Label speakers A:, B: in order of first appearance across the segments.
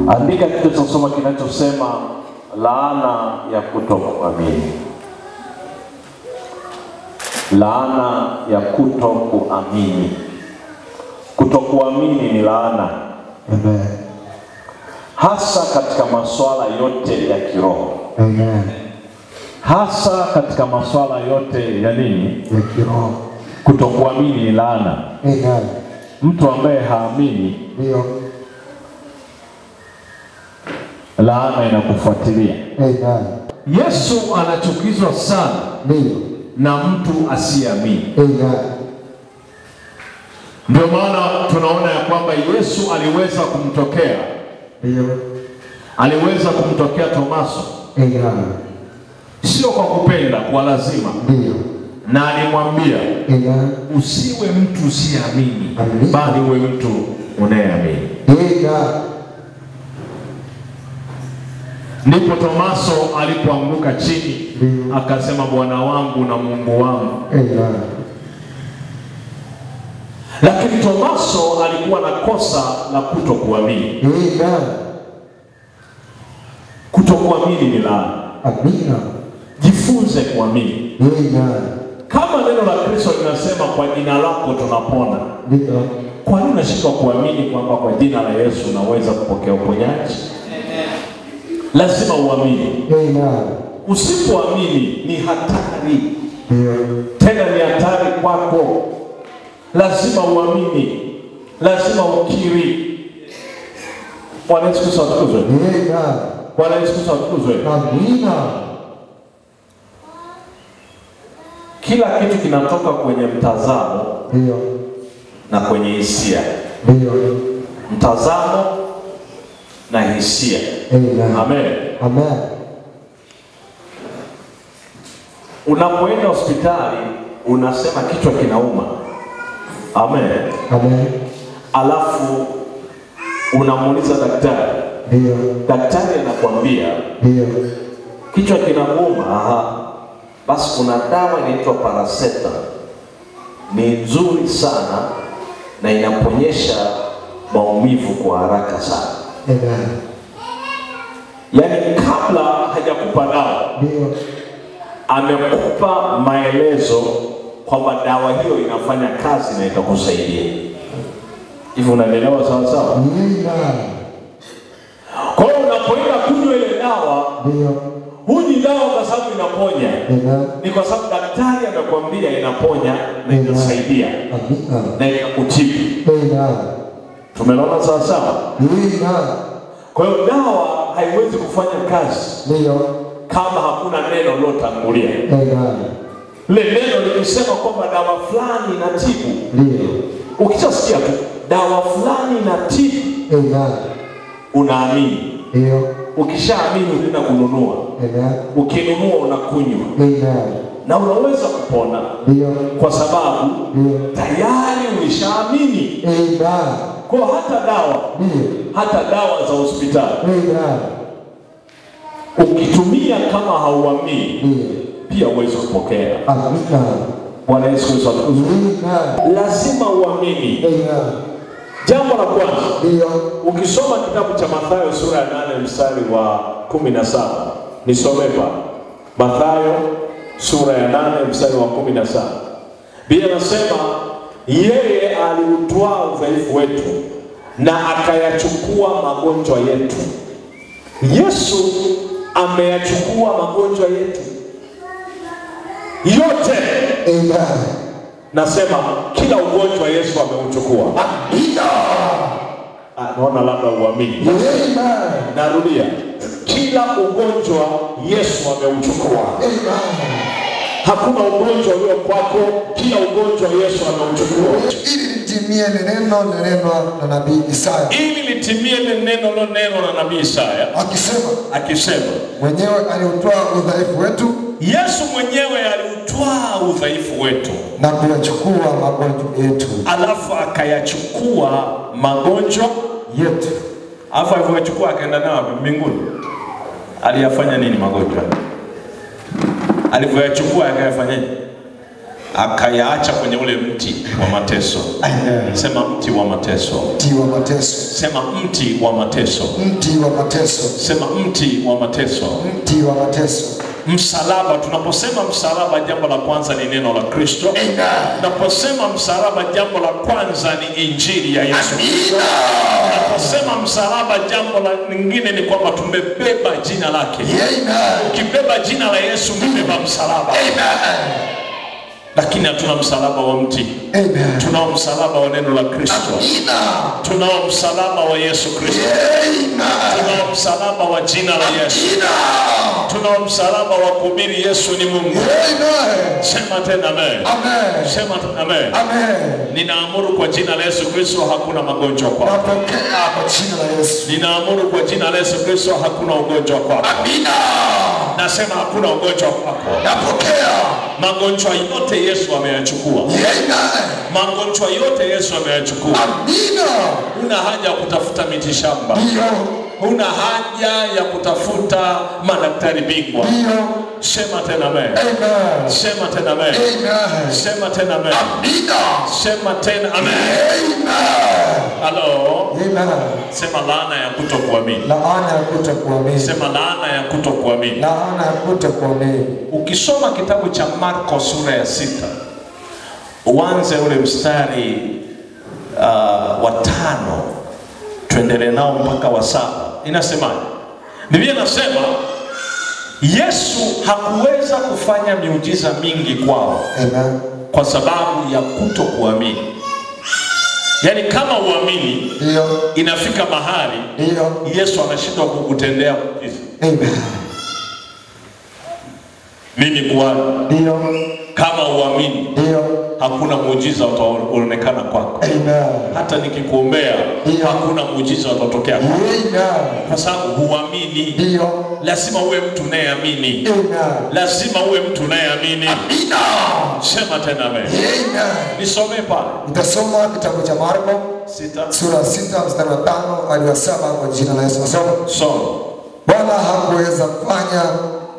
A: Andika kitu cha kusoma kinachosema laana ya kutokuamini. Laana ya kutokuamini. Kutokuamini ni laana.
B: Amen.
A: Hasa katika masuala yote ya kiroho.
B: Amen.
A: Hasa katika masuala yote ya nini?
B: Ya kiroho.
A: Kutokuamini ni laana.
B: Amen.
A: Mtu ambaye haamini,
B: Ndio.
A: laana inakufuatilia.
B: Amen.
A: Yesu anachukizwa sana
B: Ndio.
A: na mtu asiamini.
B: Amen.
A: Ndio maana tunaona ya kwamba Yesu aliweza kumtokea.
B: Ndio.
A: Aliweza kumtokea Tomaso.
B: Amen.
A: Sio kwa kupenda, kwa lazima.
B: Ndio.
A: Na alimwambia,
B: Amen.
A: usiwe mtu usiamini,
B: Amen.
A: bali uwe mtu unayeamini.
B: Amen.
A: Ndipo Tomaso alipoanguka chini, akasema, Bwana wangu na Mungu wangu.
B: Amen.
A: Lakini Tomaso alikuwa na kosa la kutokuamini.
B: Amen.
A: Kutokuamini ni laana.
B: Amina.
A: Jifunze kuamini.
B: Amen.
A: Kama neno la Kristo linasema kwa jina lako tunapona,
B: Ndio.
A: kwa nini unashindwa kuamini kwamba kwa jina la Yesu unaweza kupokea uponyaji? Lazima uamini.
B: Amen.
A: Usipoamini ni hatari.
B: Ndio.
A: Tena ni hatari kwako. Lazima uamini. Lazima ukiri. Bwana Yesu Kristo atukuzwe.
B: Amen.
A: Bwana Yesu Kristo atukuzwe.
B: Amina.
A: Kila kitu kinatoka kwenye mtazamo
B: Ndio.
A: na kwenye hisia.
B: Ndio.
A: Mtazamo na hisia.
B: Amen.
A: Amen.
B: Amen.
A: Unapoenda hospitali unasema kichwa kinauma. Amen.
B: Amen.
A: Alafu unamuuliza daktari.
B: Ndio.
A: Daktari anakuambia
B: Ndio.
A: kichwa kinauma. Aha. Basi kuna dawa inaitwa paracetamol. Ni nzuri sana na inaponyesha maumivu kwa haraka sana.
B: Amen.
A: Yaani kabla hajakupa dawa,
B: Ndio.
A: amekupa maelezo kwamba dawa hiyo inafanya kazi na itakusaidia. Hivi unanielewa sawa sawa?
B: Amen.
A: Kwa hiyo unapoenda kunywa ile dawa,
B: Ndio.
A: huji dawa kwa sababu inaponya.
B: Amen.
A: Ni kwa sababu daktari amekwambia inaponya na inasaidia
B: Amina.
A: na inakutibu.
B: Amen.
A: Tumeona sawa sawa?
B: Amen.
A: Kwa hiyo dawa haiwezi kufanya kazi
B: Ndio.
A: kama hakuna neno lilotangulia.
B: Amen.
A: Le neno likisema kwamba dawa fulani inatibu.
B: Ndio.
A: Ukishasikia tu dawa fulani inatibu,
B: Amen.
A: unaamini.
B: Ndio.
A: Ukishaamini unaenda kununua.
B: Amen.
A: Ukinunua unakunywa.
B: Amen.
A: Na unaweza kupona
B: Ndio.
A: kwa sababu
B: Ndio.
A: tayari ulishaamini.
B: Amen.
A: Kwa hata dawa za hospitali
B: Amen.
A: ukitumia kama hauamini,
B: Ndio.
A: pia uweze kupokea.
B: Amina.
A: Bwana Yesu Kristo atukuzwe.
B: Amen.
A: Lazima uamini.
B: Amen.
A: Jambo la kwanza,
B: Ndio.
A: ukisoma kitabu cha Mathayo sura ya 8 mstari wa 17, nisome pa Mathayo sura ya 8 mstari wa 17. Biblia inasema yeye aliutwaa udhaifu wetu na akayachukua magonjwa yetu. Yesu ameyachukua magonjwa yetu yote.
B: Amen.
A: Nasema kila ugonjwa Yesu ameuchukua.
B: Amina.
A: Naona labda uamini.
B: Amen.
A: Narudia, kila ugonjwa Yesu ameuchukua.
B: Amen.
A: Hakuna ugonjwa ulio kwako, kila ugonjwa Yesu ameuchukua.
B: Ili litimie neno linenwa na nabii Isaya.
A: Ili litimie neno na nabii Isaya akisema
B: mwenyewe aliutwaa udhaifu wetu,
A: Yesu mwenyewe aliutwaa udhaifu wetu
B: na kuyachukua magonjwa yetu.
A: Alafu akayachukua magonjwa
B: Yetu.
A: Alafu alivyochukua akaenda nayo mbinguni. Aliyafanya nini magonjwa? Alivyochukua akayafanyaje? akayaacha kwenye ule mti wa mateso.
B: Amen.
A: Sema mti wa mateso.
B: Mti wa mateso.
A: Sema mti wa mateso.
B: Mti wa mateso.
A: Sema mti wa mateso.
B: Mti wa mateso.
A: Msalaba, tunaposema msalaba, jambo la kwanza ni neno la Kristo.
B: Amen.
A: Tunaposema msalaba, jambo la kwanza ni injili ya Yesu.
B: Amina.
A: Tunaposema msalaba, jambo la lingine ni kwamba tumebeba jina lake.
B: Amen.
A: Ukibeba jina la Yesu, umebeba msalaba.
B: Amen.
A: Lakini hatuna msalaba wa mti.
B: Amen.
A: Tunao msalaba wa neno la Kristo.
B: Amina.
A: Tunao msalaba wa Yesu Kristo.
B: Amen.
A: Tunao msalaba wa jina la Yesu.
B: Amina.
A: Tunao msalaba wa kuhubiri Yesu ni Mungu.
B: Amen.
A: Sema tena amen.
B: Amen.
A: Sema tena amen.
B: Amen.
A: Ninaamuru kwa jina la Yesu Kristo hakuna magonjwa kwako.
B: Napokea kwa jina la Yesu.
A: Ninaamuru kwa jina la Yesu Kristo hakuna ugonjwa kwako.
B: Amina.
A: Nasema hakuna ugonjwa kwako.
B: Napokea.
A: Magonjwa yote Yesu ameyachukua.
B: Amen.
A: Magonjwa yote Yesu ameyachukua.
B: Amina.
A: Huna haja ya kutafuta mitishamba.
B: Ndio.
A: Huna haja ya kutafuta madaktari bingwa.
B: Ndio.
A: Sema tena amen.
B: Amen.
A: Sema tena amen.
B: Amen.
A: Sema tena amen.
B: Amina.
A: Sema tena amen.
B: Amen.
A: Halo.
B: Amen.
A: Sema laana ya kutokuamini.
B: Laana ya kutokuamini.
A: Sema laana ya kutokuamini.
B: Laana ya kutokuamini.
A: Ukisoma kitabu cha Marko sura ya 6, uanze ule mstari wa 5, tuendelee nao mpaka wa 7. Inasemaje? Biblia inasema Yesu hakuweza kufanya miujiza mingi kwao. Amen. Kwa sababu ya kutokuamini. Yaani kama uamini, ndio inafika mahali, ndio Yesu anashindwa kukutendea muujiza. Amen. Mimi Bwana, ndio kama uamini, ndio hakuna muujiza utaonekana kwako. Amen. Hata nikikuombea hakuna muujiza utatokea kwako. Amen. Kwa sababu huamini. Ndio lazima uwe mtu unayeamini. Amen. Lazima uwe mtu unayeamini. Amina. Sema tena amen. Amen. Nisome pale.
B: Nitasoma kitabu cha Marko
A: 6
B: sura 6 mstari wa 5 hadi wa 7 kwa jina la Yesu. Nasoma.
A: Soma.
B: Bwana hakuweza kufanya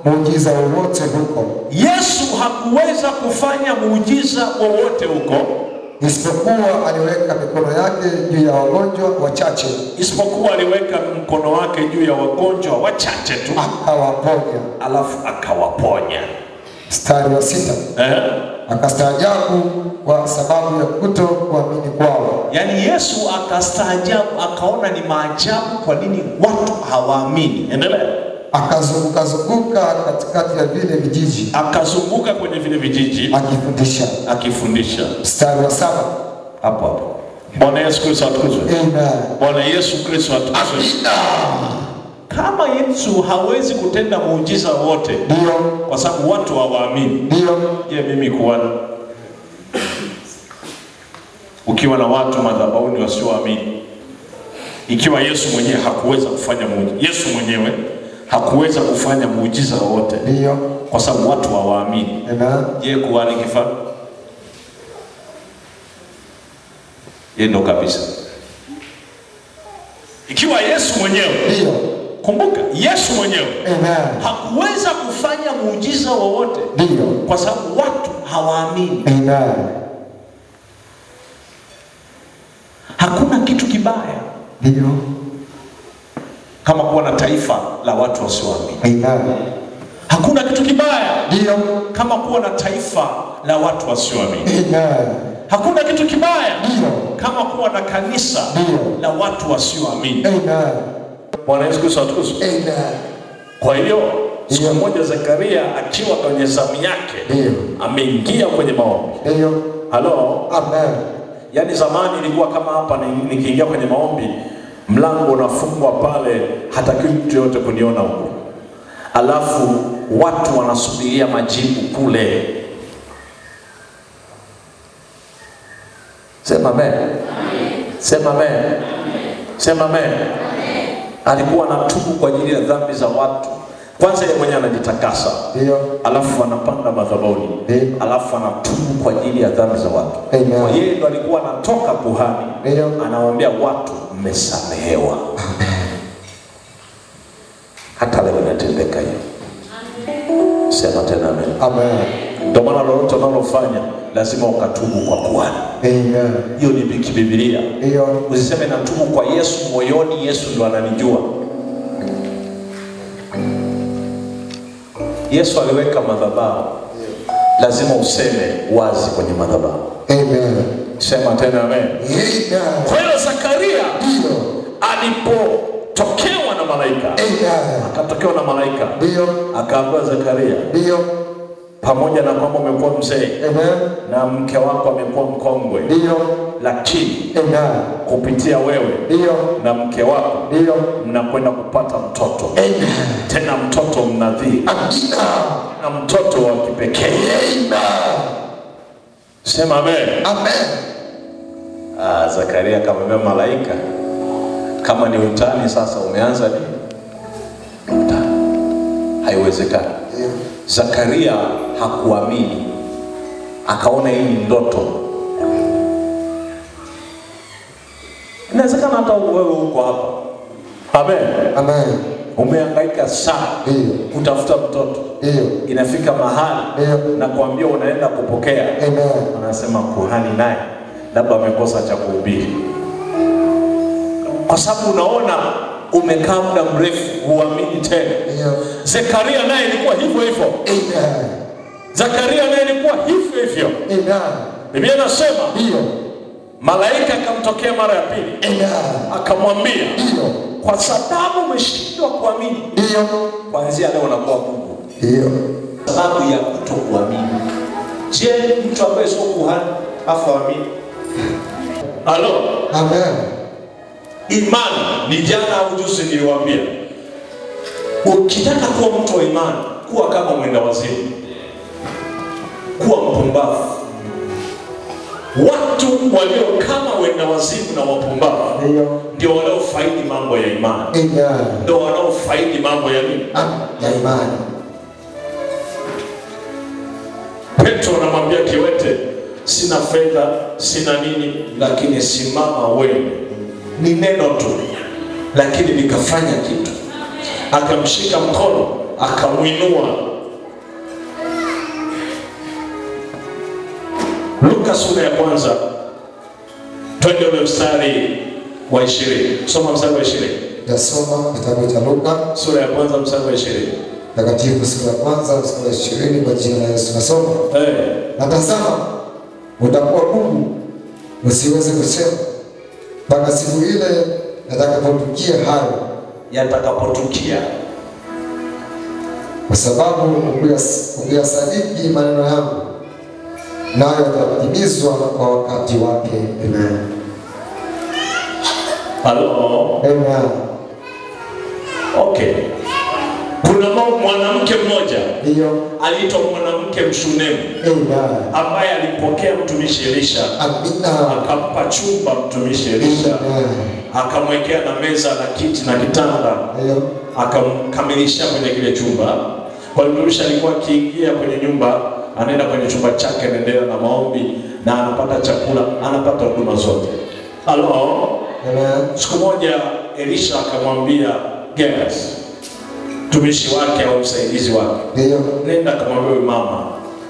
B: muujiza wowote huko.
A: Yesu hakuweza kufanya muujiza wowote huko,
B: isipokuwa aliweka mikono yake juu ya wagonjwa wachache.
A: Isipokuwa aliweka mkono wake juu ya wagonjwa wachache tu,
B: akawaponya.
A: Alafu akawaponya.
B: Mstari wa 6. Akastaajabu kwa sababu ya kutokuamini kwao.
A: Yaani Yesu akastaajabu, akaona ni maajabu kwa nini watu hawaamini. Endelea.
B: Akazunguka katikati ya vile vijiji.
A: Akazunguka kwenye vile vijiji akifundisha. Mstari wa 7. Hapo. Bwana Yesu Kristo atukuzwe.
B: Amen.
A: Bwana Yesu Kristo atukuzwe. Amina. Kama Yesu hawezi kutenda muujiza wote, ndio kwa sababu watu hawaamini. Ndio. Je, mimi kuona ukiwa na watu madhabahuni wasioamini, ikiwa Yesu mwenyewe hakuweza kufanya muujiza, Yesu mwenyewe hakuweza kufanya muujiza wote, ndio kwa sababu watu hawaamini. Amen. Je, kuhani kifaa? Ndo kabisa. Ikiwa Yesu mwenyewe, ndio kumbuka Yesu mwenyewe, amen, hakuweza kufanya muujiza wowote, ndio kwa sababu watu hawaamini. Amen. Hakuna kitu kibaya, ndio kama kuwa na taifa la watu wasioamini. Amen. Hakuna kitu kibaya, ndio kama kuwa na taifa la watu wasioamini. Amen. Hakuna kitu kibaya, ndio kama kuwa na kanisa, ndio la watu wasioamini. Amen. Bwana Yesu Kristo atukuzwe. Amen. Kwa hiyo siku moja Zakaria akiwa kwenye zamu yake, ndio ameingia kwenye maombi. Ndio. Halo. Amen. Yaani zamani ilikuwa kama hapa nikiingia kwenye maombi, mlango unafungwa pale, hatakiwi mtu yote kuniona huko. Alafu watu wanasubiria majibu kule. Sema amen. Sema amen. Sema amen. Alikuwa anatubu kwa ajili ya dhambi za watu. Kwanza yeye mwenyewe anajitakasa. Ndio. Alafu anapanda madhabahuni. Alafu anatubu kwa ajili ya dhambi za watu. Kwa yeye ndo alikuwa anatoka kuhani. Ndio. Anawaambia watu mmesamehewa. Hata leo inatendeka hiyo. Sema tena amen. Amen. Ndio maana lolote unalofanya lazima ukatubu kwa kuhani.
B: Amen.
A: Hiyo ni Biblia.
B: Ndio.
A: Usiseme natubu kwa Yesu moyoni, Yesu ndo ananijua. Yesu aliweka madhabahu. Lazima useme wazi kwenye madhabahu.
B: Amen.
A: Sema tena amen.
B: Amen.
A: Kwa hiyo Zakaria
B: Ndio.
A: alipotokewa na malaika.
B: Amen.
A: Akatokewa na malaika.
B: Ndio.
A: Akaambiwa Zakaria,
B: Ndio.
A: pamoja na kwamba umekuwa mzee
B: Amen.
A: na mke wako amekuwa mkongwe,
B: Ndio.
A: lakini
B: Amen.
A: kupitia wewe
B: Ndio.
A: na mke wako
B: Ndio.
A: mnakwenda kupata mtoto.
B: Amen.
A: Tena mtoto mnadhiri.
B: Amina.
A: Na mtoto wa kipekee.
B: Amen.
A: Sema amen.
B: Amen.
A: Zakaria akamwambia malaika, kama ni utani sasa umeanza nini? Utani. Haiwezekani. Zakaria hakuamini. Akaona hii ni ndoto. Inawezekana hata wewe uko hapa. Amen.
B: Amen.
A: Umehangaika sana kutafuta mtoto.
B: Ndio.
A: Inafika mahali na kuambia unaenda kupokea.
B: Amen.
A: Anasema kuhani naye labda amekosa cha kuhubiri. Kwa sababu unaona umekaa muda mrefu huamini tena.
B: Ndio.
A: Zakaria naye ilikuwa hivyo hivyo.
B: Amen.
A: Zakaria naye ilikuwa hivyo hivyo.
B: Amen.
A: Biblia inasema
B: Ndio.
A: malaika akamtokea mara ya pili.
B: Amen.
A: Akamwambia,
B: Ndio.
A: kwa sababu umeshindwa kuamini,
B: Ndio.
A: kuanzia leo unakuwa bubu.
B: Ndio.
A: Sababu ya kutokuamini. Je, mtu ambaye sio kuhani afahamini? Halo?
B: Amen.
A: Imani ni jana au juzi niliwaambia. Ukitaka kuwa mtu wa imani, kuwa kama mwenda wazimu. Kuwa mpumbavu. Watu walio kama wenda wazimu na wapumbavu ndio wanaofaidi mambo ya imani.
B: Amen.
A: Ndio wanaofaidi mambo ya nini?
B: Ya imani.
A: Petro anamwambia kiwete, sina fedha, sina nini, lakini simama wewe. Ni neno tu, lakini nikafanya kitu. Akamshika mkono, akamuinua. Luka sura ya kwanza, twende ule mstari wa 20. Soma mstari wa 20.
B: Nasoma kitabu cha Luka
A: Sura ya kwanza mstari wa 20.
B: Takatifu sura ya kwanza mstari wa 20 kwa jina la Yesu nasoma. Na tazama, utakuwa bubu usiweze kusema mpaka siku ile yatakapotukia hayo.
A: Yatakapotukia.
B: Kwa sababu ukiyasadiki maneno yangu, nayo yatatimizwa kwa wakati wake. Amen.
A: Halo.
B: Amen.
A: Okay. Kuna mwanamke mmoja
B: Ndio.
A: aliitwa mwanamke Mshunemu.
B: Amen.
A: Ambaye alimpokea mtumishi Elisha.
B: Amina.
A: Akampa chumba mtumishi Elisha. Akamwekea na meza na kiti na kitanda.
B: Ndio.
A: Akamkamilishia kwenye kile chumba. Kwa hiyo mtumishi alikuwa akiingia kwenye nyumba, anaenda kwenye chumba chake, anaendelea na maombi na anapata chakula, anapata huduma zote. Halo.
B: Amen.
A: Siku moja Elisha akamwambia Gehazi, mtumishi wake au msaidizi wake,
B: Ndio.
A: nenda kamwambia mama,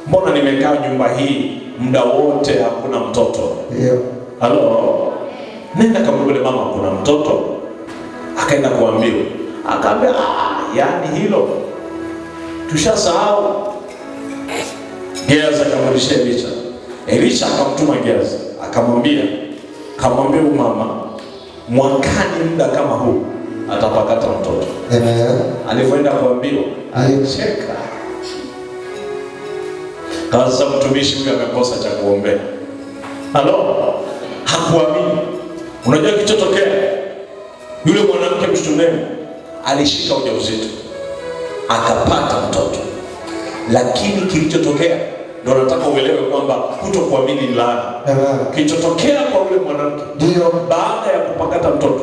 A: mbona nimekaa nyumba hii muda wote hakuna mtoto?
B: Ndio.
A: Halo. Nenda kamwambia mama kuna mtoto. Akaenda kuambiwa. Akaambia yani hilo tushasahau. Gehazi akamrudishia Elisha. Elisha akamtuma Gehazi, akamwambia mama, mwakani muda kama huu atapakata mtoto.
B: Amen.
A: Alipoenda kuambiwa, alicheka. Kaza mtumishi huyu amekosa cha kuombea. Halo? Hakuamini. Unajua kilichotokea? Yule mwanamke Mshunemu alishika ujauzito, akapata mtoto. Lakini kilichotokea ndio nataka uelewe kwamba kutokuamini ni laana. Kilichotokea kwa yule mwanamke,
B: ndio
A: baada ya kupakata mtoto,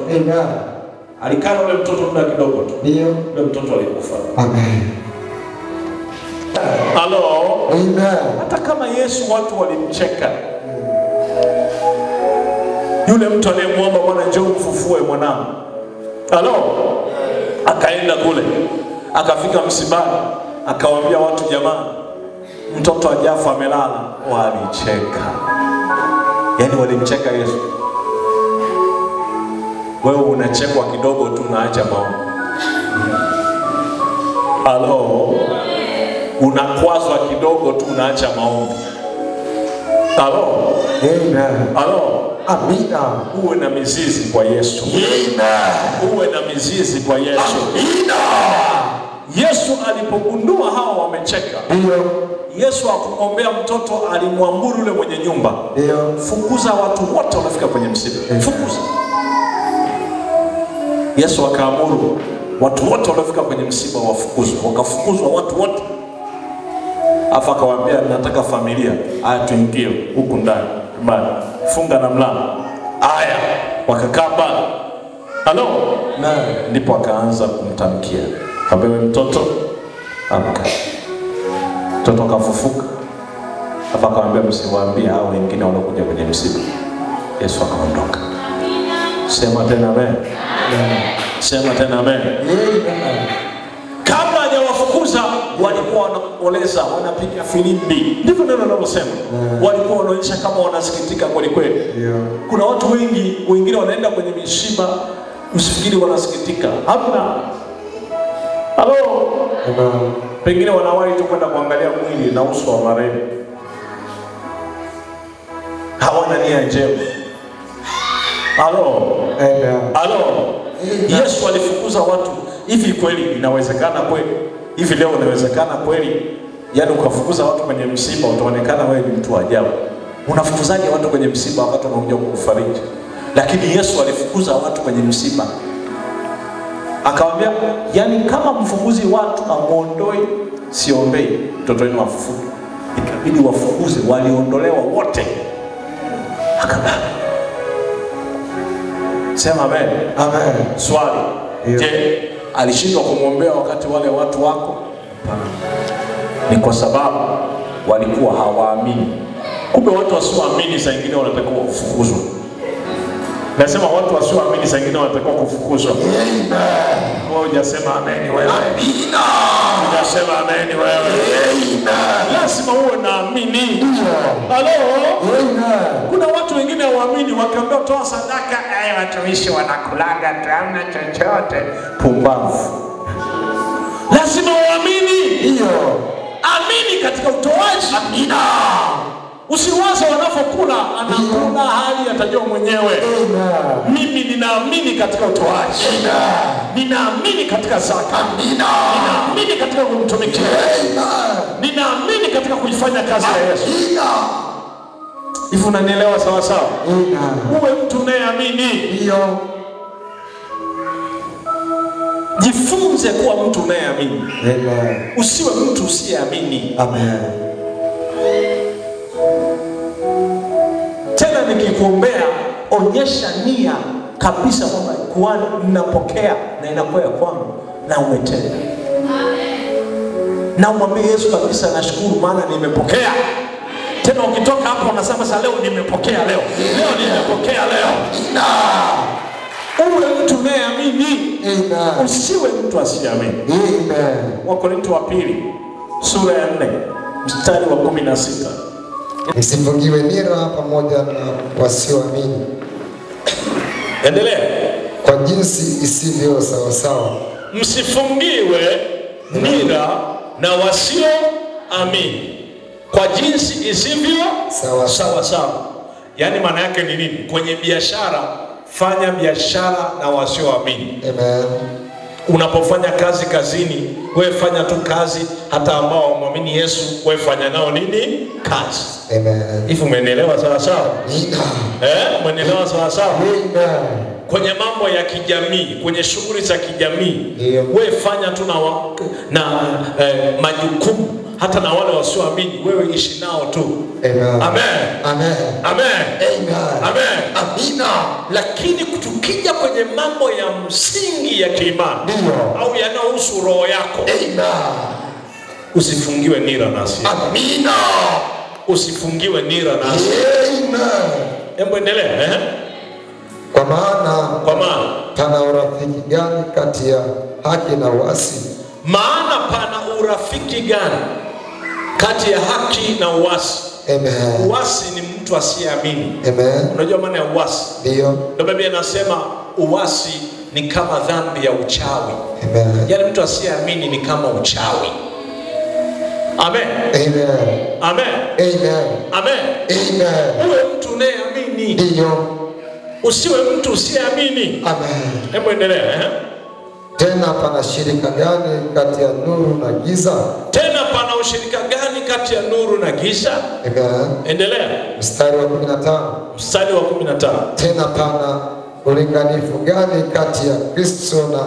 A: alikaa na yule mtoto muda kidogo tu. Ndio yule mtoto alikufa.
B: Amen.
A: Halo.
B: Amen.
A: Hata kama Yesu watu walimcheka, yule mtu aliyemwomba Bwana njoo mfufue mwanangu. Halo. Akaenda kule, akafika msibani, akawaambia watu, jamani, mtoto ajafu amelala, walicheka. Yaani walimcheka Yesu. Wewe unachekwa kidogo tu unaacha maombi. Halo. Unakwazwa kidogo tu unaacha maombi. Halo.
B: Amen.
A: Halo.
B: Amina.
A: Uwe na mizizi kwa Yesu.
B: Amen.
A: Uwe na mizizi kwa Yesu.
B: Amina.
A: Yesu alipogundua hao wamecheka, Yesu akumwombea mtoto, alimwamuru yule mwenye nyumba, fukuza watu wote wanafika kwenye msiba. Fukuza. Yesu akaamuru watu wote wanafika kwenye msiba wafukuzwe. Wakafukuzwa watu wote. Afa akawaambia, nataka familia. Haya, tuingie huku ndani. Bali funga na mlango. Haya, wakakaa pale. Halo? Ndipo akaanza kumtamkia. Kabewe mtoto, amka. Mtoto akafufuka. Afa akamwambia, msiwaambie hao wengine walokuja kwenye msiba. Yesu akaondoka. Sema tena amen. Sema tena amen. Kabla hajawafukuza walikuwa wanaomboleza, wanapiga filimbi. Ndivyo neno linalosema. Walikuwa wanaonyesha kama wanasikitika kweli kweli. Kuna watu wengi wengine wanaenda kwenye misiba, usifikiri wanasikitika. Hamna. Halo. Pengine wanawahi tu kwenda kuangalia mwili na uso wa marehemu. Hawana nia njema. Halo. Halo. Yesu alifukuza watu. Hivi kweli inawezekana kweli? Hivi leo inawezekana kweli? Yaani ukafukuza watu kwenye msiba utaonekana wewe ni mtu ajabu. Unafukuzaje watu kwenye msiba wakati wanakuja kukufariji? Lakini Yesu alifukuza watu kwenye msiba. Akamwambia, yani kama mfukuzi watu amuondoe, siombei mtoto wenu afufuke. Ikabidi wafukuze, waliondolewa wote. Akabaki. Sema amen. Amen. Swali. Je, alishindwa kumwombea wakati wale watu wako? Ni kwa sababu walikuwa hawaamini. Kumbe watu wasioamini saa nyingine wanatakiwa kufukuzwa. Nasema watu wasioamini saa nyingine wanatakiwa kufukuzwa. Amen. Wewe hujasema amen wewe. Amina. Hujasema amen wewe. Amen. Lazima uwe naamini. Halo. Amen. Kuna watu wengine hawaamini, wakiambia toa sadaka, watumishi wanakulaga tu, hamna chochote. Pumbavu. Lazima uamini. Ndio. Amini katika utoaji. Amina. Usiwaze wanapokula anakula hali atajua mwenyewe. Mimi ninaamini katika utoaji. Ninaamini katika zaka. Ninaamini katika kumtumikia. Ninaamini katika kuifanya kazi ya Yesu. Hivi unanielewa sawa sawa? Uwe mtu unayeamini. Ndio. Jifunze kuwa mtu unayeamini. Usiwe mtu usiyeamini. Amen. Tena nikikuombea, onyesha nia kabisa kwamba kuani ninapokea na inakuwa ya kwangu na umetenda. Na umwambie Yesu kabisa, nashukuru maana nimepokea. Tena ukitoka hapo unasema sasa leo nimepokea leo. Leo nimepokea leo. Uwe mtu unayeamini. Usiwe mtu asiyeamini. Wakorintho wa pili sura ya 4 mstari wa 16.
B: Msifungiwe nira pamoja na wasioamini.
A: Endelea.
B: Kwa jinsi isivyo sawa sawa.
A: Msifungiwe nira na wasioamini. Kwa jinsi isivyo sawa sawa. Yaani maana yake ni nini? Kwenye biashara, fanya biashara na wasioamini.
B: Amen.
A: Unapofanya kazi kazini, wewe fanya tu kazi, hata ambao wamwamini Yesu, wewe fanya nao nini? Kazi.
B: Amen.
A: Hivi umeelewa sawa sawa? Umeelewa sawa sawa? Kwenye mambo ya kijamii, kwenye shughuli za kijamii, wewe fanya tu na majukumu, hata na wale wasioamini, wewe ishi nao tu. Amen. Amen. Amen. Amen. Amen. Amina. Lakini tukija kwenye mambo ya msingi ya kiimani au yanayohusu roho yako, usifungiwe nira nasi. Amina. Usifungiwe nira nasi. Amen. Hebu endelea.
B: Kwa maana pana urafiki gani kati ya haki na uasi?
A: Maana pana urafiki gani kati ya haki na uasi.
B: Amen.
A: Uasi ni mtu asiyeamini.
B: Amen.
A: Unajua maana ya uasi?
B: Ndio.
A: Ndio Biblia inasema uasi ni kama dhambi ya uchawi.
B: Amen.
A: Yaani mtu asiyeamini ni kama uchawi. Amen.
B: Amen.
A: Amen.
B: Amen.
A: Amen.
B: Amen.
A: Uwe mtu unayeamini.
B: Ndio.
A: Usiwe mtu usiyeamini.
B: Amen.
A: Hebu endelea.
B: Tena pana shirika gani kati ya nuru na giza?
A: Tena pana ushirika gani kati ya nuru na giza?
B: Amen.
A: Endelea.
B: Mstari wa 15.
A: Mstari wa 15.
B: Tena pana ulinganifu gani kati ya Kristo na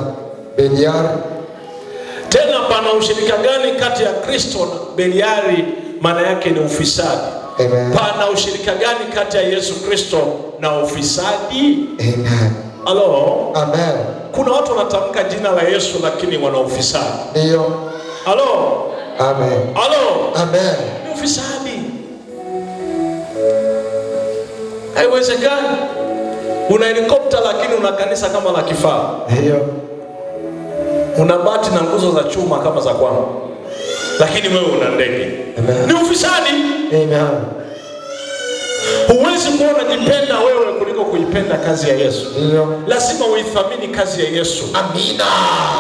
B: Beliari?
A: Tena pana ushirika gani kati ya Kristo na Beliari? Maana yake ni ufisadi.
B: Amen.
A: Pana ushirika gani kati ya Yesu Kristo na ufisadi?
B: Amen.
A: Halo?
B: Amen.
A: Kuna watu wanatamka jina la Yesu lakini wana ufisadi.
B: Ndio.
A: Halo?
B: Amen.
A: Halo?
B: Amen.
A: Ni ufisadi. Haiwezekani. Una helikopta lakini una kanisa kama la kifaa.
B: Ndio.
A: Una bati na nguzo za chuma kama za kwangu. Lakini wewe una ndege.
B: Amen.
A: Ni ufisadi.
B: Amen.
A: Huwezi kuwa unajipenda wewe kuliko kuipenda kazi ya Yesu.
B: Ndio.
A: Lazima uithamini kazi ya Yesu.
B: Amina.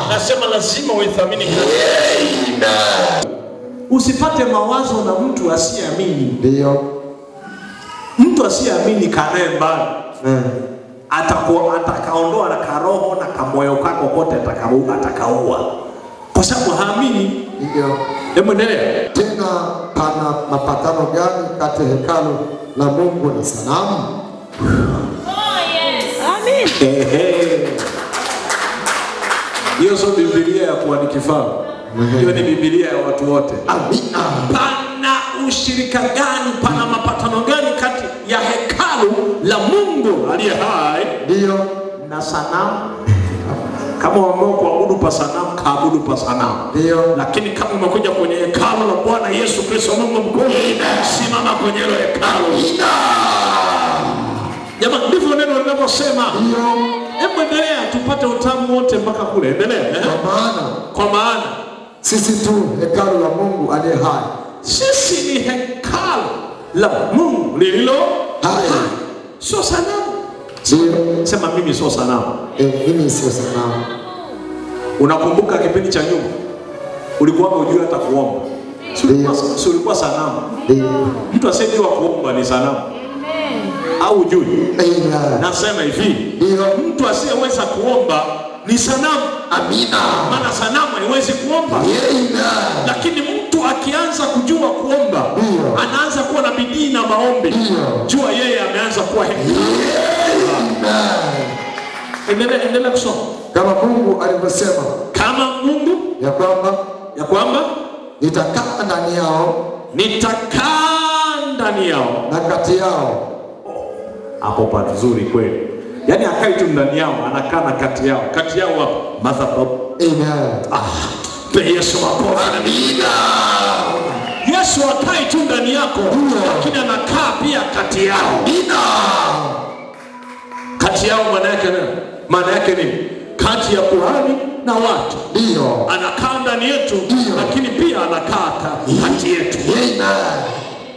A: Nasema lazima uithamini kazi ya Yesu.
B: Amen.
A: Usipate mawazo na mtu asiyeamini.
B: Ndio.
A: Mtu asiyeamini kanae mbali.
B: Atakaondoa
A: na karoho na kamoyo kako kote atakaua. Kwa sababu haamini.
B: Ndio.
A: Hebu endelea.
B: Tena pana mapatano gani kati ya hekalu la Mungu na sanamu?
C: Yes. Amen.
A: Hiyo sio Biblia ya kuwa ni kifaa. Hiyo ni Biblia ya watu wote.
B: Amina.
A: Pana ushirika gani, pana mapatano gani kati ya hekalu la Mungu aliye hai
B: Ndio.
A: na sanamu? Kama umeamua kuabudu pa sanamu, kaabudu pa sanamu.
B: Ndio.
A: Lakini kama umekuja kwenye hekalu la Bwana Yesu Kristo Mungu mkuu, simama kwenye hilo hekalu. Jamani, ndivyo neno linavyosema.
B: Ndio.
A: Hebu endelea tupate utamu wote mpaka kule. Endelea.
B: Kwa maana sisi tu hekalu la Mungu aliye hai.
A: Sisi ni hekalu la Mungu lililo hai. Sio sanamu.
B: Ndio.
A: Sema mimi sio sanamu.
B: Mimi sio sanamu.
A: Unakumbuka kipindi cha nyuma? Ulikuwa unajua hata kuomba. Si ulikuwa sanamu. Mtu asiyejua kuomba ni sanamu. Au ujui? Nasema hivi, mtu asiyeweza kuomba ni sanamu.
B: Amina.
A: Maana sanamu haiwezi kuomba. Lakini mtu akianza kujua kuomba, anaanza kuwa na bidii na maombi, jua yeye ameanza kuwa hekima. Endelea kusoma.
B: Kama Mungu alivyosema,
A: kama Mungu ya kwamba
B: nitakaa
A: ndani yao
B: na kati yao.
A: Hapo pazuri kweli. Yaani akai tu ndani yao, anakaa na kati yao. Kati yao hapo madhabahu.
B: Amen.
A: Pe Yesu makofi. Amina. Yesu akai tu ndani yako, lakini anakaa pia kati yao. Amina. Kati yao maana yake nini? Kati ya kuhani na watu.
B: Ndio.
A: Anakaa ndani yetu, lakini pia anakaa kati yetu.
B: Amen.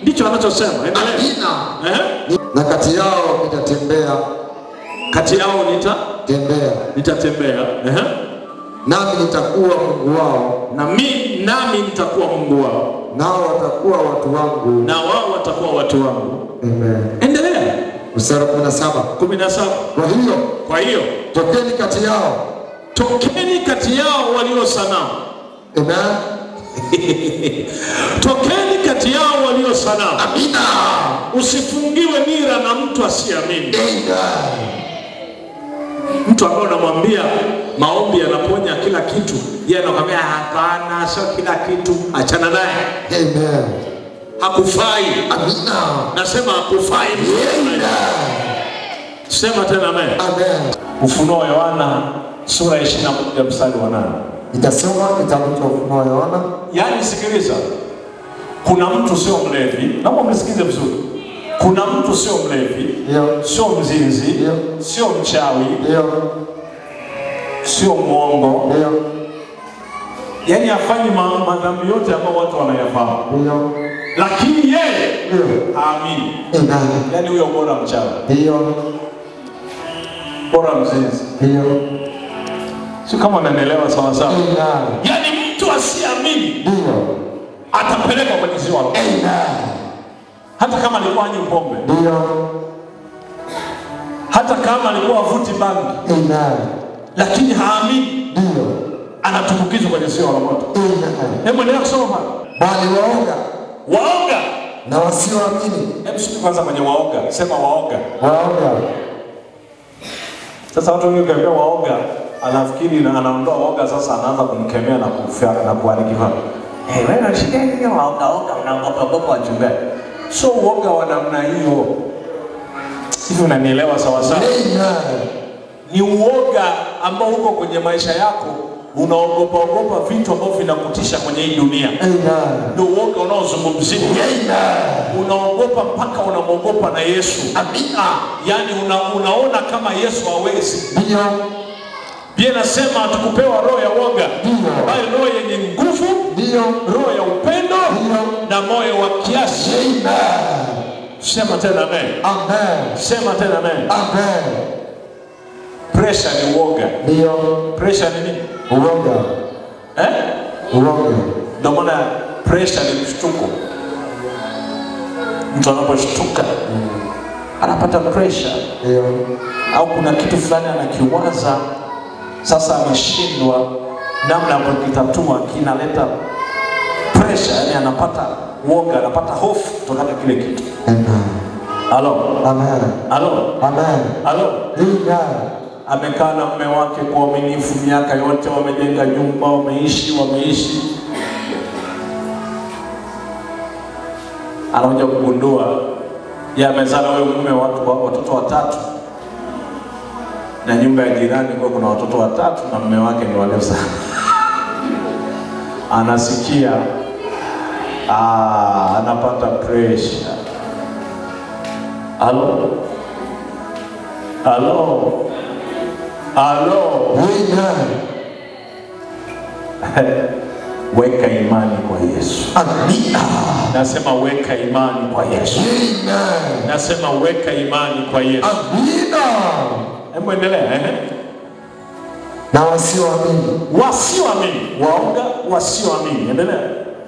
A: Ndicho anachosema. Endelea.
B: Amina. Na kati yao nitatembea.
A: Kati yao nitatembea.
B: Nami nitakuwa Mungu wao.
A: Nami nitakuwa Mungu wao.
B: Nao watakuwa watu wangu.
A: Na wao watakuwa watu wangu.
B: Amen.
A: Endelea.
B: Mstari 17. Kwa hiyo tokeni kati yao.
A: Tokeni kati yao walio sanamu.
B: Amen.
A: Tokeni kati yao walio sanamu.
B: Amina.
A: Usifungiwe nira na mtu asiamini.
B: Amen.
A: Mtu ambaye unamwambia maombi yanaponya kila kitu, yeye anakuambia hapana, sio kila kitu, achana naye.
B: Amen.
A: Hakufai.
B: Amina.
A: Nasema hakufai.
B: Amen.
A: Sema tena amen.
B: Amen.
A: Ufunuo Yohana sura ya 21 mstari wa 8.
B: Nitasoma kitabu cha Ufunuo Yohana.
A: Yaani sikiliza. Kuna mtu sio mlevi. Naomba mnisikize vizuri. Kuna mtu sio mlevi, sio mzinzi, sio mchawi, sio mwongo, yani afanye madhambi yote ambayo watu wanayafahamu.
B: Ndio.
A: Lakini yeye haamini. Yani huyo bora mchawi.
B: Ndio.
A: Bora mzinzi.
B: Ndio.
A: Si kama unanielewa sawa sawa? Yani mtu asiamini
B: ndio
A: atapelekwa kwenye ziwa la moto. Hata kama alikuwa hanywi pombe.
B: Ndio.
A: Hata kama alikuwa avuti bangi. Lakini haamini.
B: Ndio.
A: Anatumbukizwa kwenye ziwa la moto. Hebu endelea kusoma.
B: Bali waoga.
A: Waoga
B: na wasioamini.
A: Hebu sisi kwanza kwenye waoga. Sema waoga.
B: Waoga.
A: Sasa watu wengi kaambia waoga, anafikiri na anaondoa waoga, sasa anaanza kumkemea na kufia na kuharibiwa. Wewe unashika nini waoga unaogopa wachungaji? So waoga wa namna hiyo. Hivi unanielewa sawa sawa? Ni uoga ambao uko kwenye maisha yako, unaogopa vitu ambavyo vinakutisha kwenye hii dunia. Ndio uoga unaozungumzia. Unaogopa mpaka unamwogopa na Yesu. Amina. Yani unaona kama Yesu hawezi.
B: Ndio.
A: Biblia inasema tukupewa roho ya woga, bali roho yenye nguvu,
B: ndio,
A: roho ya upendo,
B: ndio,
A: na moyo wa kiasi. Sema tena amen.
B: Amen.
A: Sema tena amen.
B: Amen.
A: Pressure ni woga.
B: Ndio.
A: Pressure ni nini?
B: Uoga. Uoga.
A: Ndio maana pressure ni mshtuko. Mtu anaposhtuka anapata pressure.
B: Ndio.
A: Au kuna kitu fulani anakiwaza, sasa ameshindwa namna ya kukitatua, kinaleta pressure, yani anapata woga, anapata hofu kutokana kile kitu.
B: Amen.
A: Halo.
B: Amen.
A: Halo.
B: Amen.
A: Halo.
B: Amen.
A: Amekaa na mume wake kwa uaminifu miaka yote, wamejenga nyumba, wameishi. Anakuja kugundua yeye amezaa wewe mume watoto watatu. Na nyumba ya jirani kwa kuna watoto watatu na mume wake ni wale sana. Anasikia anapata pressure. Halo. Halo. Halo. Weka imani kwa Yesu.
B: Amina.
A: Nasema weka imani kwa Yesu.
B: Amen.
A: Nasema weka imani kwa Yesu.
B: Amina.
A: Hebu endelea.
B: Na wasioamini.
A: Wasioamini. Waoga, wasioamini. Endelea.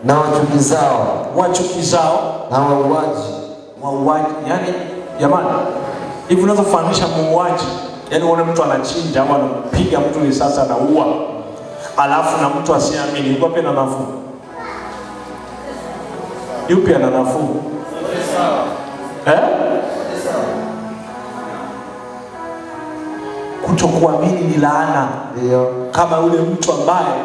B: Na wachukizao.
A: Wachukizao.
B: Na wauaji.
A: Wauaji. Yani jamani, hivi unaweza kufanisha muuaji? Yani uone mtu anachinja au anapiga mtu risasi anaua, alafu na mtu asiamini, yuko pia na nafuu? Yupi ana nafuu? Kutokuamini ni laana.
B: Ndio.
A: Kama yule mtu ambaye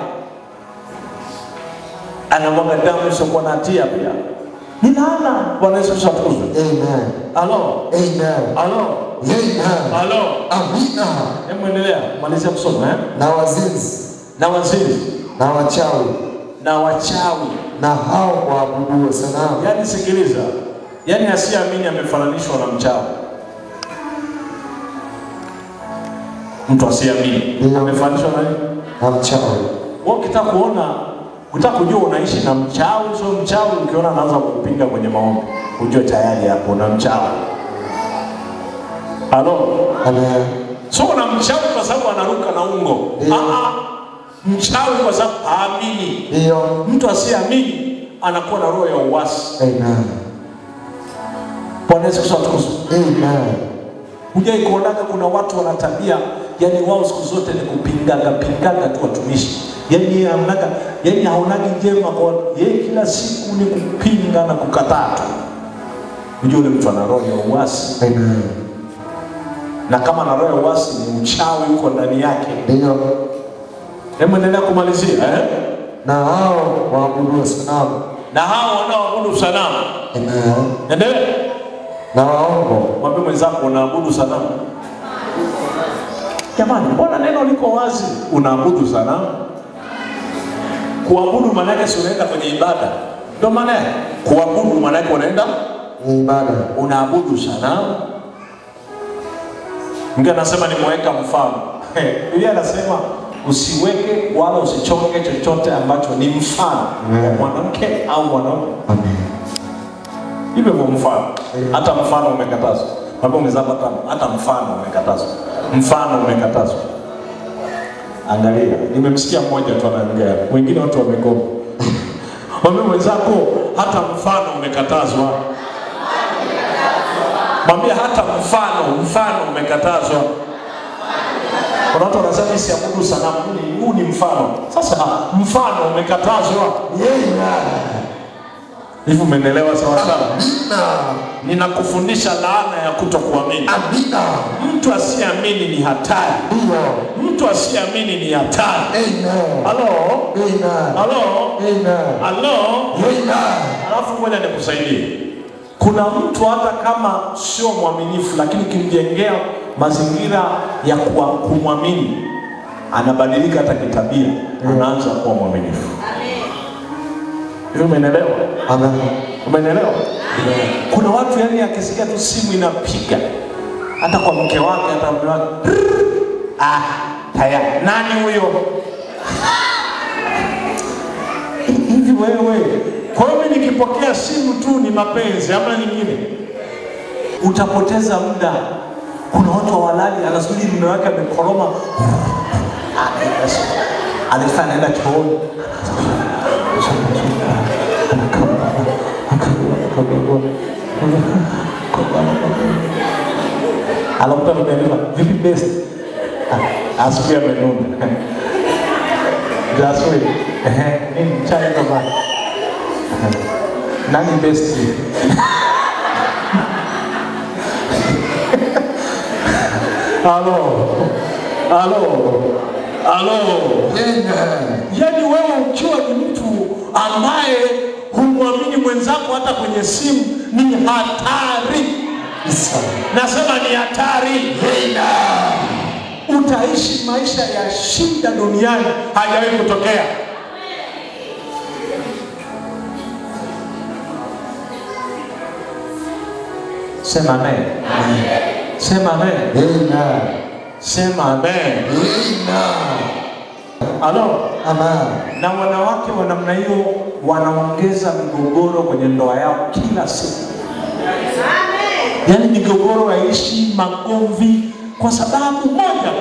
A: anamwaga damu isiyokuwa na hatia pia ni laana. Bwana Yesu asifiwe.
B: Amen.
A: Halo.
B: Amen.
A: Halo.
B: Amen.
A: Halo.
B: Amina.
A: Hebu endelea. Malizia kusoma
B: Na wazinzi.
A: Na wazinzi.
B: Na wachawi.
A: Na wachawi.
B: Na hao waabudu sanamu.
A: Yani sikiliza. Yani asiamini amefananishwa na mchawi. Mtu asiamini amefananishwa na nini?
B: Na mchawi.
A: Wewe ukitaka kujua unaishi na mchawi, sio mchawi ukiona anaanza kupinga kwenye maombi, ujue tayari hapo na mchawi. Halo.
B: Amen.
A: Sio na mchawi kwa sababu anaruka na ungo. Mchawi kwa sababu haamini.
B: Ndio.
A: Mtu asiamini anakuwa na roho ya uasi.
B: Amen.
A: Bwana Yesu asifiwe.
B: Amen.
A: Hujai kuonaga kuna watu wana tabia, yani wao siku zote ni kupingaga tu watumishi. Yani haonaga njema kwa yeye, kila siku ni kupinga na kukataa tu. Unajua yule mtu ana roho ya uasi.
B: Amen.
A: Na kama ana roho ya uasi ni uchawi uko ndani yake.
B: Ndio.
A: Hebu endelea kumalizia
B: Na hao waabudu sanamu.
A: Na hao wanaoabudu sanamu.
B: Amen.
A: Endelea.
B: Na waongo.
A: Mwambie mwenzako unaabudu sanamu. Jamani, mbona neno liko wazi? Unaabudu sanamu. Kuabudu maana yake si unaenda kwenye ibada. Ndio maana kuabudu maana yake unaenda
B: ibada.
A: Unaabudu sanamu. Mungu anasema nimeweka mfano. Biblia anasema usiweke wala usichonge chochote ambacho ni mfano wa mwanamke au mwanaume. Hivyo mfano, hata mfano umekatazwa. Hapo umezama kama hata mfano umekatazwa. Mfano umekatazwa. Angalia, nimemsikia mmoja tu anaongea, wengine watu wamegoma. Mwambie mwenzako hata mfano umekatazwa. Mwambie hata mfano umekatazwa. Kuna watu wanasema siabudu sanamu, huu ni mfano. Sasa mfano umekatazwa. Hivi umeelewa sawa sawa? Ninakufundisha laana ya kutokuamini. Mtu asiamini ni hatari. Mtu asiamini ni hatari. Halo? Alafu ngoja nikusaidie. Kuna mtu hata kama sio mwaminifu, lakini kimjengea mazingira ya kumwamini, anabadilika hata kitabia, anaanza kuwa mwaminifu. Hiyo umeelewa? Umeelewa? Kuna watu yani akisikia tu simu inapiga, hata kwa mke wake, hata mume wake, tayari nani huyo? Hivi wewe, kwa hiyo mimi nikipokea simu tu ni mapenzi ama nyingine? Utapoteza muda. Kuna watu hawalali, anasubiri mume wake amekoroma, alifanya anaenda chooni, alafuta mbenema vipi best asubuhi amenuna jaswe nini chai kama nani best Halo. Yani wewe ukiwa ni mtu ambaye humwamini mwenzako hata kwenye simu, ni hatari. Nasema ni hatari. Utaishi maisha ya shida duniani, hajawahi kutokea. Sema amen. Sema amen. Sema amen. Na wanawake wa namna hiyo wanaongeza migogoro kwenye ndoa yao kila siku. Yani migogoro haishi, magomvi, kwa sababu moja,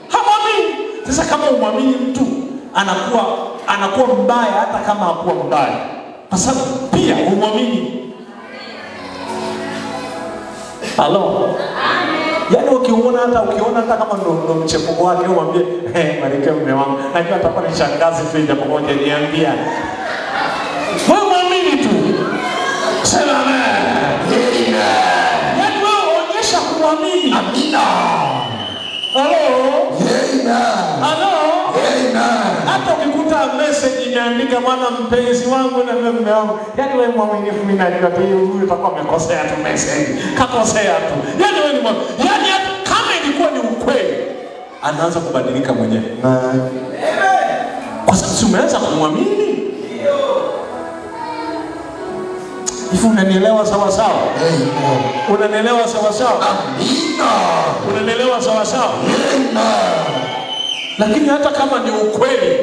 A: hamwamini. Sasa kama umwamini mtu, anakuwa mbaya hata kama hakuwa mbaya, kwa sababu pia umwamini. Yani ukiona hata kama ndo mchepuko wake, umwambie Marika mume wangu, najua atakuwa ni shangazi tu ndio pamoja, niambia. Wewe muamini tu. Sema amen. Yani wewe onyesha kuamini. Amina. Hata ukikuta message imeandika mwana mpenzi wangu na mume wangu, yani wewe mwaminifu, mimi najua tu huyu atakuwa amekosea tu message. Kakosea tu. Yani wewe ni yani kama ilikuwa ni ukweli, anaanza kubadilika mwenyewe. Kwa sababu umeanza kumwamini. Hivi unanielewa sawa sawa? Unanielewa sawa sawa? Amina. Unanielewa sawa sawa? Lakini hata kama ni ukweli,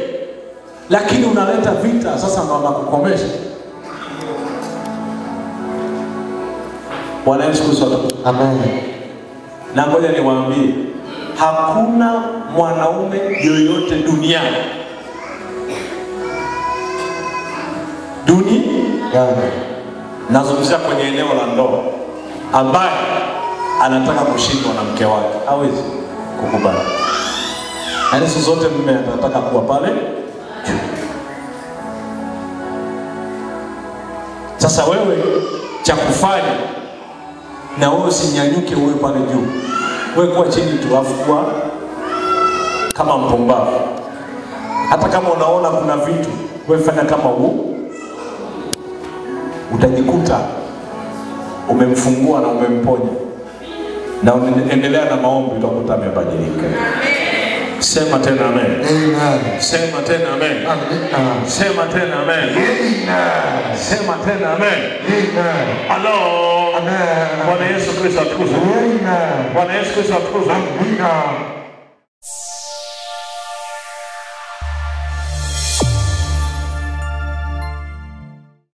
A: lakini unaleta vita, sasa ndo anakukomesha. Bwana Yesu Kristo. Amen. Na ngoja niwaambie, hakuna mwanaume yoyote duniani nazungumzia kwenye eneo la ndoa, ambaye anataka kushindwa na mke wake. Hawezi kukubali. Yani siku zote mume anataka kuwa pale. Sasa wewe cha kufanya, na wewe usinyanyuke uwe pale juu. Wewe kuwa chini tu, afu kuwa kama mpumbavu. Hata kama unaona kuna vitu, wewe fanya kama huu. Utajikuta umemfungua na umemponya. Na endelea na maombi, utakuta amebadilika. Sema tena amen. Sema tena amen. Sema tena amen. Sema tena amen. Halo. Bwana Yesu Kristo atukuzwe. Bwana Yesu Kristo atukuzwe.